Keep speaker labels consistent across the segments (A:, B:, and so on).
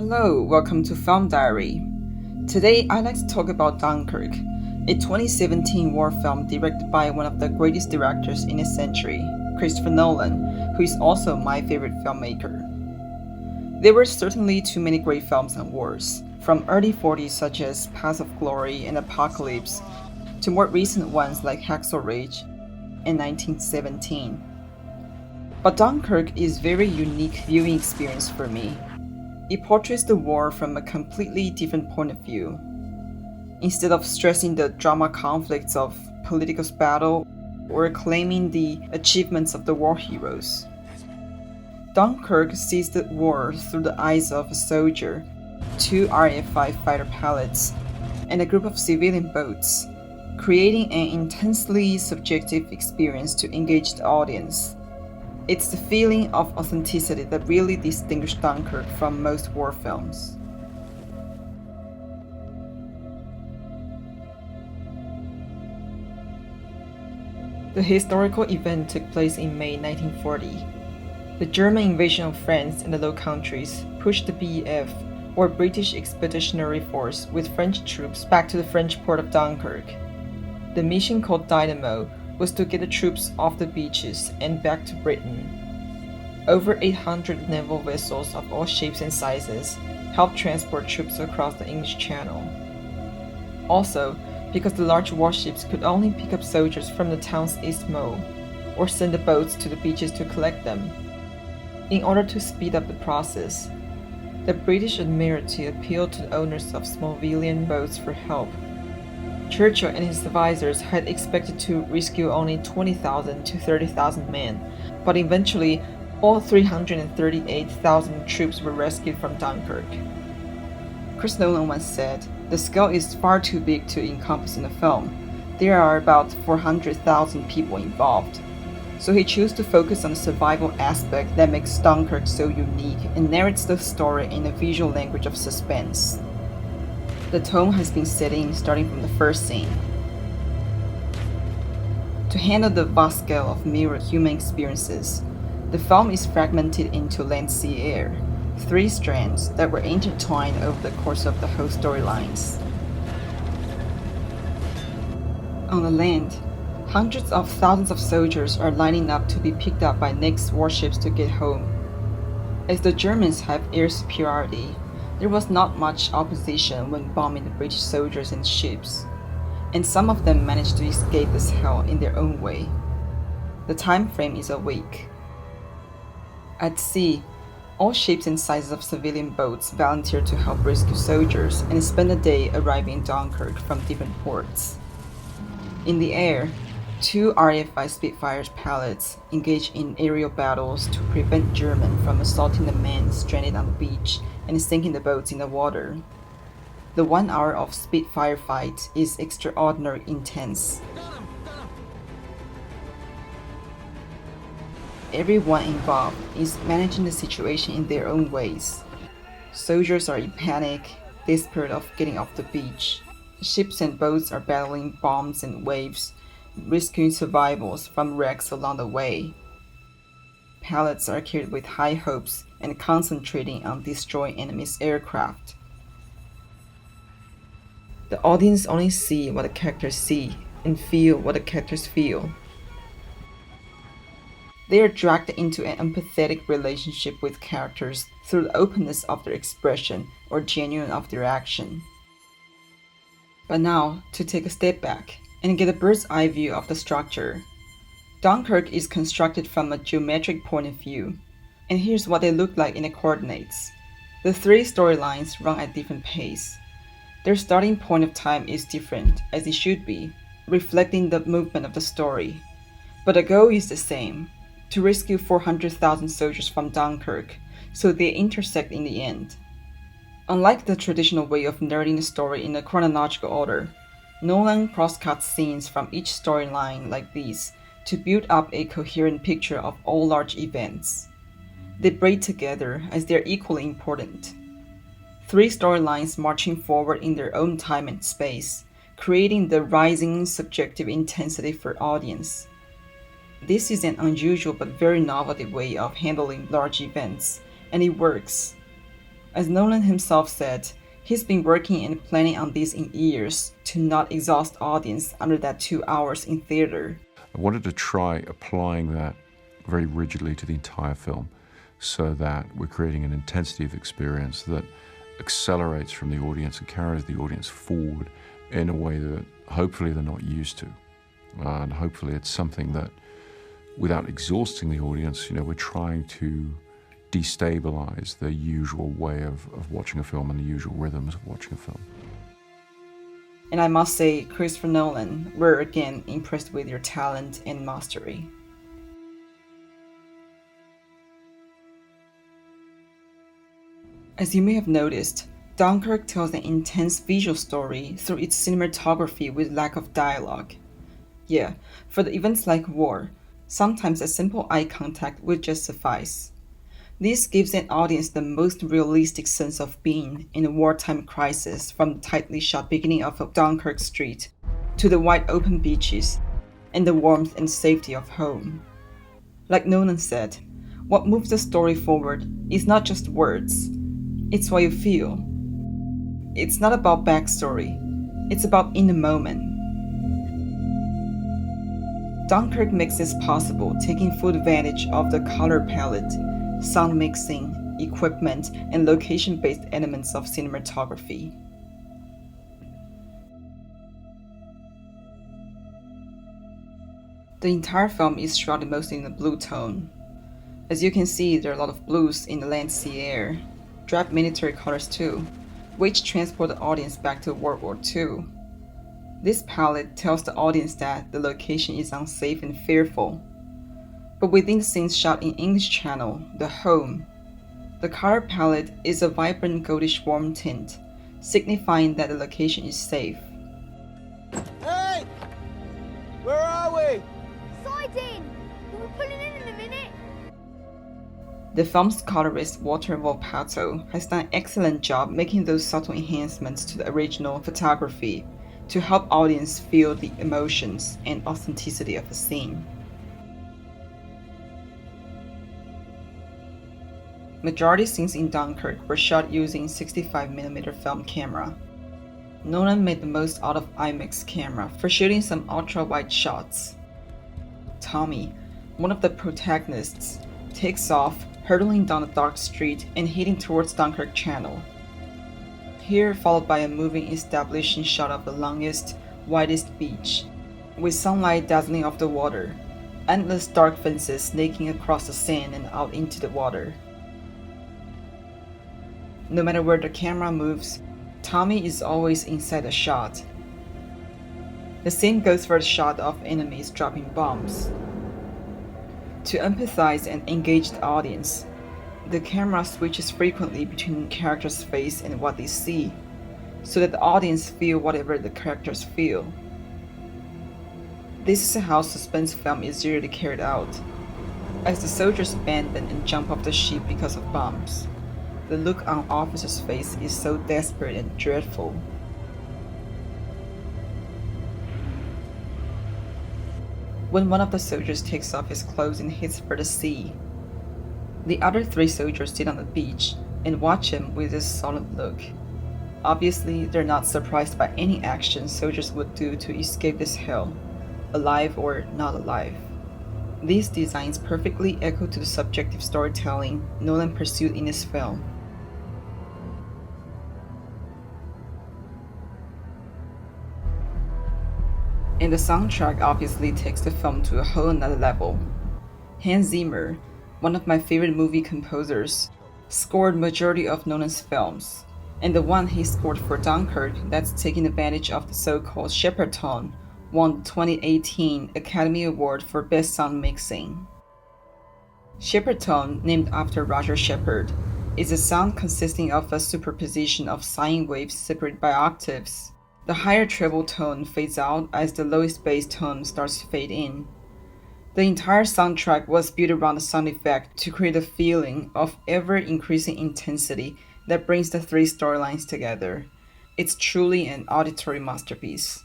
A: Hello, welcome to Film Diary. Today I'd like to talk about Dunkirk, a 2017 war film directed by one of the greatest directors in a century, Christopher Nolan, who is also my favorite filmmaker. There were certainly too many great films on wars, from early 40s such as Paths of Glory and Apocalypse, to more recent ones like Hacksaw Ridge in 1917. But Dunkirk is a very unique viewing experience for me. It portrays the war from a completely different point of view. Instead of stressing the drama conflicts of political battle or acclaiming the achievements of the war heroes, Dunkirk sees the war through the eyes of a soldier, two RAF-5 fighter pilots, and a group of civilian boats, creating an intensely subjective experience to engage the audience. It's the feeling of authenticity that really distinguishes Dunkirk from most war films. The historical event took place in May 1940. The German invasion of France and the Low Countries pushed the BEF, or British Expeditionary Force, with French troops back to the French port of Dunkirk. The mission, called Dynamo, was to get the troops off the beaches and back to Britain. Over 800 naval vessels of all shapes and sizes helped transport troops across the English Channel. Also, because the large warships could only pick up soldiers from the town's isthmus, or send the boats to the beaches to collect them. In order to speed up the process, the British Admiralty appealed to the owners of civilian boats for help. Churchill and his advisors had expected to rescue only 20,000 to 30,000 men, but eventually all 338,000 troops were rescued from Dunkirk. Chris Nolan once said, "The scale is far too big to encompass in a film. There are about 400,000 people involved." So he chose to focus on the survival aspect that makes Dunkirk so unique and narrates the story in a visual language of suspense. The tone has been setting starting from the first scene. To handle the vast scale of mirrored human experiences, the film is fragmented into land, sea, air, three strands that were intertwined over the course of the whole storylines. On the land, hundreds of thousands of soldiers are lining up to be picked up by next warships to get home. As the Germans have air superiority, there was not much opposition when bombing the British soldiers and ships, and some of them managed to escape this hell in their own way. The time frame is a week. At sea, all shapes and sizes of civilian boats volunteer to help rescue soldiers and spend a day arriving in Dunkirk from different ports. In the air, two RAF-5 Spitfire pilots engage in aerial battles to prevent Germans from assaulting the men stranded on the beach and sinking the boats in the water. The 1 hour of Spitfire fight is extraordinarily intense. Everyone involved is managing the situation in their own ways. Soldiers are in panic, desperate of getting off the beach. Ships and boats are battling bombs and waves, rescuing survivors from wrecks along the way. Pilots are carried with high hopes and concentrating on destroying enemy's aircraft. The audience only see what the characters see and feel what the characters feel. They are dragged into an empathetic relationship with characters through the openness of their expression or genuine of their action. But now, to take a step back and get a bird's eye view of the structure. Dunkirk is constructed from a geometric point of view, and here's what they look like in the coordinates. The three storylines run at different pace. Their starting point of time is different, as it should be, reflecting the movement of the story. But the goal is the same, to rescue 400,000 soldiers from Dunkirk, so they intersect in the end. Unlike the traditional way of narrating the story in a chronological order, Nolan cross-cuts scenes from each storyline like these to build up a coherent picture of all large events. They braid together as they are equally important. Three storylines marching forward in their own time and space, creating the rising subjective intensity for audience. This is an unusual but very novel way of handling large events, and it works. As Nolan himself said, he's been working and planning on this in years to not exhaust audience under that 2 hours in theater.
B: I wanted to try applying that very rigidly to the entire film so that we're creating an intensity of experience that accelerates from the audience and carries the audience forward in a way that hopefully they're not used to. And hopefully it's something that, without exhausting the audience, we're trying to destabilize the usual way of watching a film and the usual rhythms of watching a film.
A: And I must say, Christopher Nolan, we're again impressed with your talent and mastery. As you may have noticed, Dunkirk tells an intense visual story through its cinematography with lack of dialogue. Yeah, for the events like war, sometimes a simple eye contact would just suffice. This gives an audience the most realistic sense of being in a wartime crisis, from the tightly shot beginning of Dunkirk Street to the wide open beaches and the warmth and safety of home. Like Nolan said, what moves the story forward is not just words, it's what you feel. It's not about backstory, it's about in the moment. Dunkirk makes this possible, taking full advantage of the color palette, sound mixing, equipment, and location-based elements of cinematography. The entire film is shot mostly in a blue tone. As you can see, there are a lot of blues in the land, sea, air, drab military colors too, which transport the audience back to World War II. This palette tells the audience that the location is unsafe and fearful. But within the scenes shot in English Channel, the home, the color palette is a vibrant goldish warm tint, signifying that the location is safe.
C: Hey! Where are we?
D: Side in! We're pulling in a minute!
A: The film's colorist Walter Volpato has done an excellent job making those subtle enhancements to the original photography to help audience feel the emotions and authenticity of the scene. Majority scenes in Dunkirk were shot using 65mm film camera. Nolan made the most out of IMAX camera for shooting some ultra-wide shots. Tommy, one of the protagonists, takes off, hurtling down a dark street and heading towards Dunkirk Channel. Here followed by a moving establishing shot of the longest, widest beach, with sunlight dazzling off the water, endless dark fences snaking across the sand and out into the water. No matter where the camera moves, Tommy is always inside the shot. The same goes for the shot of enemies dropping bombs. To empathize and engage the audience, the camera switches frequently between the characters' face and what they see, so that the audience feel whatever the characters feel. This is how suspense film is usually carried out. As the soldiers abandon and jump off the ship because of bombs, the look on officer's face is so desperate and dreadful. When one of the soldiers takes off his clothes and heads for the sea, the other 3 soldiers sit on the beach and watch him with this solemn look. Obviously, they're not surprised by any action soldiers would do to escape this hell, alive or not alive. These designs perfectly echo to the subjective storytelling Nolan pursued in his film. And the soundtrack obviously takes the film to a whole nother level. Hans Zimmer, one of my favorite movie composers, scored majority of Nolan's films, and the one he scored for Dunkirk that's taking advantage of the so-called Shepard tone won the 2018 Academy Award for Best Sound Mixing. Shepard tone, named after Roger Shepard, is a sound consisting of a superposition of sine waves separated by octaves. The higher treble tone fades out as the lowest bass tone starts to fade in. The entire soundtrack was built around the sound effect to create a feeling of ever-increasing intensity that brings the 3 storylines together. It's truly an auditory masterpiece.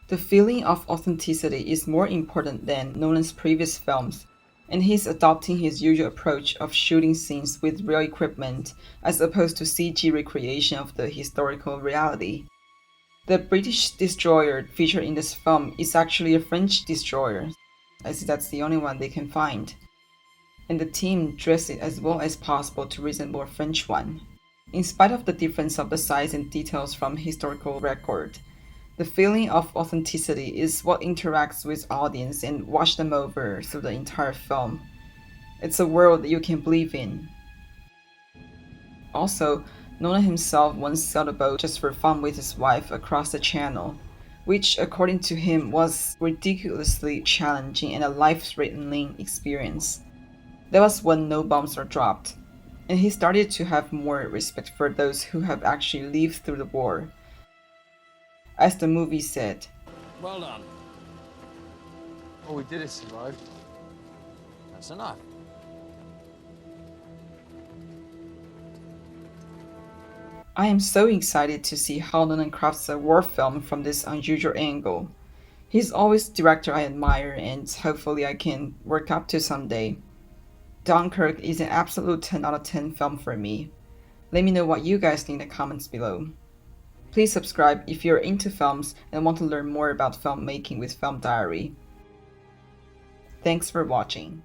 A: The feeling of authenticity is more important than Nolan's previous films and he's adopting his usual approach of shooting scenes with real equipment as opposed to CG recreation of the historical reality. The British destroyer featured in this film is actually a French destroyer, as that's the only one they can find. And the team dressed it as well as possible to resemble a French one. In spite of the difference of the size and details from historical record, the feeling of authenticity is what interacts with audience and wash them over through the entire film. It's a world that you can believe in. Also, Nolan himself once sailed a boat just for fun with his wife across the channel, which according to him was ridiculously challenging and a life-threatening experience. That was when no bombs were dropped, and he started to have more respect for those who have actually lived through the war. As the movie said,
C: Well done.
E: All we did is survive.
C: That's enough.
A: I am so excited to see how Nolan crafts a war film from this unusual angle. He's always a director I admire and hopefully I can work up to someday. Dunkirk is an absolute 10 out of 10 film for me. Let me know what you guys think in the comments below. Please subscribe if you're into films and want to learn more about filmmaking with Film Diary. Thanks for watching.